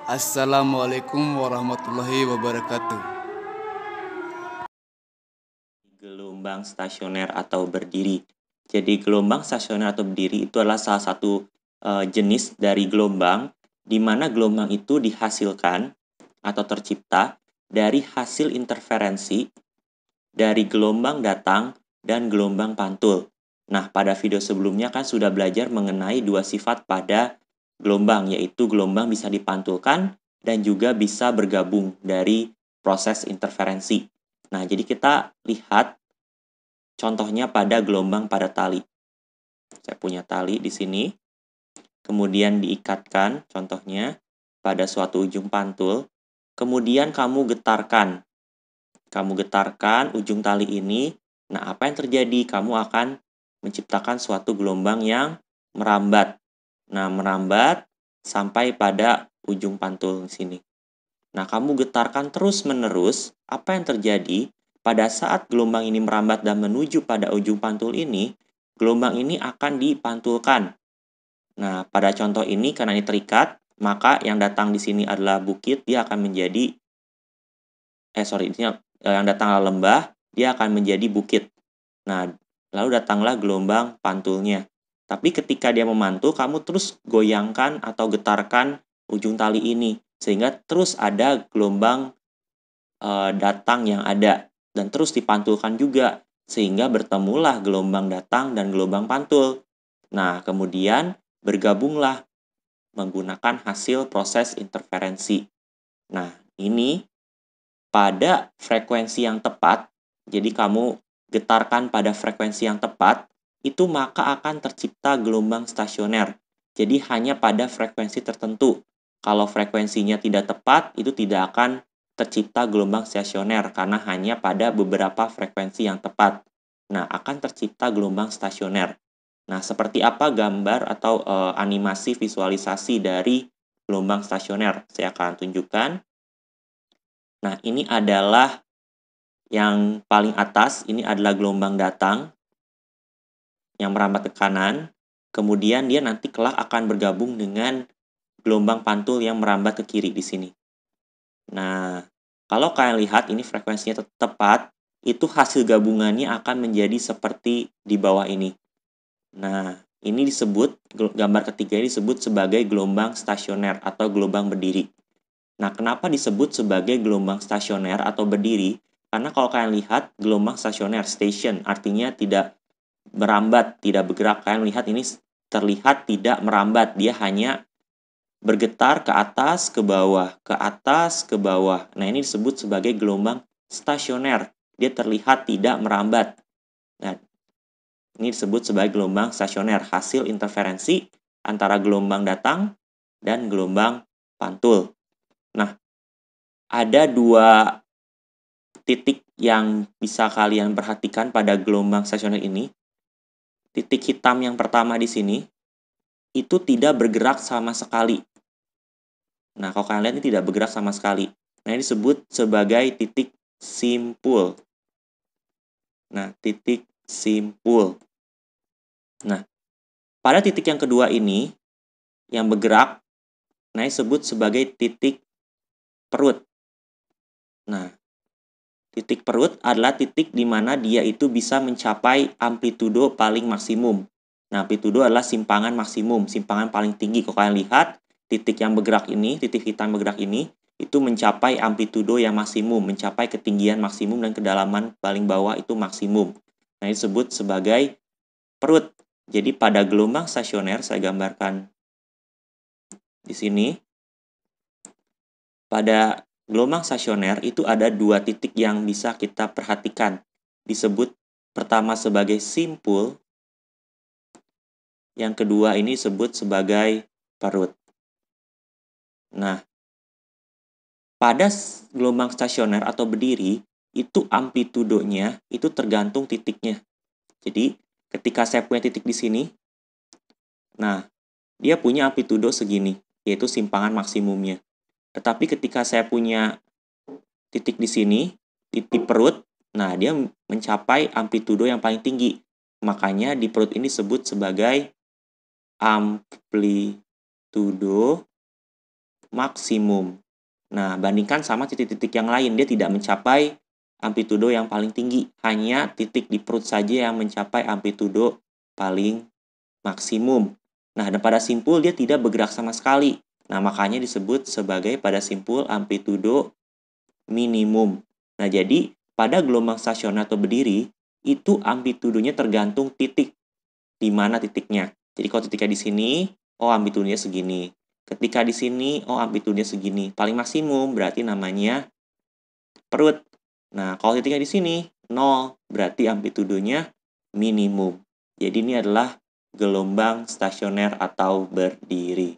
Assalamualaikum warahmatullahi wabarakatuh. Gelombang stasioner atau berdiri. Jadi gelombang stasioner atau berdiri itu adalah salah satu jenis dari gelombang di mana gelombang itu dihasilkan atau tercipta dari hasil interferensi dari gelombang datang dan gelombang pantul. Nah, pada video sebelumnya kan sudah belajar mengenai dua sifat pada gelombang, yaitu gelombang bisa dipantulkan dan juga bisa bergabung dari proses interferensi. Nah, jadi kita lihat contohnya pada gelombang pada tali. Saya punya tali di sini, kemudian diikatkan contohnya pada suatu ujung pantul, kemudian kamu getarkan. Kamu getarkan ujung tali ini, nah apa yang terjadi? Kamu akan menciptakan suatu gelombang yang merambat. Nah, merambat sampai pada ujung pantul di sini. Nah, kamu getarkan terus-menerus, apa yang terjadi? Pada saat gelombang ini merambat dan menuju pada ujung pantul ini, gelombang ini akan dipantulkan. Nah, pada contoh ini karena ini terikat, maka yang datang di sini adalah bukit, dia akan menjadi yang datanglah lembah, dia akan menjadi bukit. Nah, lalu datanglah gelombang pantulnya. Tapi ketika dia memantul, kamu terus goyangkan atau getarkan ujung tali ini, sehingga terus ada gelombang datang yang ada, dan terus dipantulkan juga, sehingga bertemulah gelombang datang dan gelombang pantul. Nah, kemudian bergabunglah menggunakan hasil proses interferensi. Nah, ini pada frekuensi yang tepat, jadi kamu getarkan pada frekuensi yang tepat, itu maka akan tercipta gelombang stasioner. Jadi hanya pada frekuensi tertentu. Kalau frekuensinya tidak tepat, itu tidak akan tercipta gelombang stasioner karena hanya pada beberapa frekuensi yang tepat. Nah, akan tercipta gelombang stasioner. Nah, seperti apa gambar atau animasi visualisasi dari gelombang stasioner? Saya akan tunjukkan. Nah, ini adalah yang paling atas, ini adalah gelombang datang yang merambat ke kanan. Kemudian dia nanti kelak akan bergabung dengan gelombang pantul yang merambat ke kiri di sini. Nah, kalau kalian lihat ini frekuensinya tepat, itu hasil gabungannya akan menjadi seperti di bawah ini. Nah, ini disebut, gambar ketiga ini disebut sebagai gelombang stasioner atau gelombang berdiri. Nah, kenapa disebut sebagai gelombang stasioner atau berdiri? Karena kalau kalian lihat, gelombang stasioner, station, artinya tidak merambat, tidak bergerak. Kalian lihat ini terlihat tidak merambat, dia hanya bergetar ke atas, ke bawah, ke atas, ke bawah. Nah, ini disebut sebagai gelombang stasioner. Dia terlihat tidak merambat. Nah, ini disebut sebagai gelombang stasioner, hasil interferensi antara gelombang datang dan gelombang pantul. Nah, ada dua titik yang bisa kalian perhatikan pada gelombang stasioner ini. Titik hitam yang pertama di sini itu tidak bergerak sama sekali. Nah, kalau kalian lihat ini tidak bergerak sama sekali. Nah, ini disebut sebagai titik simpul. Nah, titik simpul. Nah, pada titik yang kedua ini yang bergerak, nah disebut sebagai titik perut. Nah, titik perut adalah titik di mana dia itu bisa mencapai amplitudo paling maksimum. Nah, amplitudo adalah simpangan maksimum, simpangan paling tinggi. Kalau kalian lihat, titik yang bergerak ini, titik hitam bergerak ini, itu mencapai amplitudo yang maksimum, mencapai ketinggian maksimum dan kedalaman paling bawah itu maksimum. Nah, disebut sebagai perut. Jadi pada gelombang stasioner, saya gambarkan di sini, pada gelombang stasioner itu ada dua titik yang bisa kita perhatikan. Disebut pertama sebagai simpul, yang kedua ini disebut sebagai perut. Nah, pada gelombang stasioner atau berdiri, itu amplitudonya itu tergantung titiknya. Jadi, ketika saya punya titik di sini, nah, dia punya amplitudo segini, yaitu simpangan maksimumnya. Tetapi ketika saya punya titik di sini, titik perut, nah dia mencapai amplitudo yang paling tinggi. Makanya di perut ini disebut sebagai amplitudo maksimum. Nah, bandingkan sama titik-titik yang lain, dia tidak mencapai amplitudo yang paling tinggi. Hanya titik di perut saja yang mencapai amplitudo paling maksimum. Nah, dan pada simpul dia tidak bergerak sama sekali. Nah, makanya disebut sebagai pada simpul amplitudo minimum. Nah, jadi pada gelombang stasioner atau berdiri, itu amplitudonya tergantung titik. Di mana titiknya. Jadi kalau titiknya di sini, oh amplitudenya segini. Ketika di sini, oh amplitudenya segini. Paling maksimum berarti namanya perut. Nah, kalau titiknya di sini, 0, berarti amplitudenya minimum. Jadi ini adalah gelombang stasioner atau berdiri.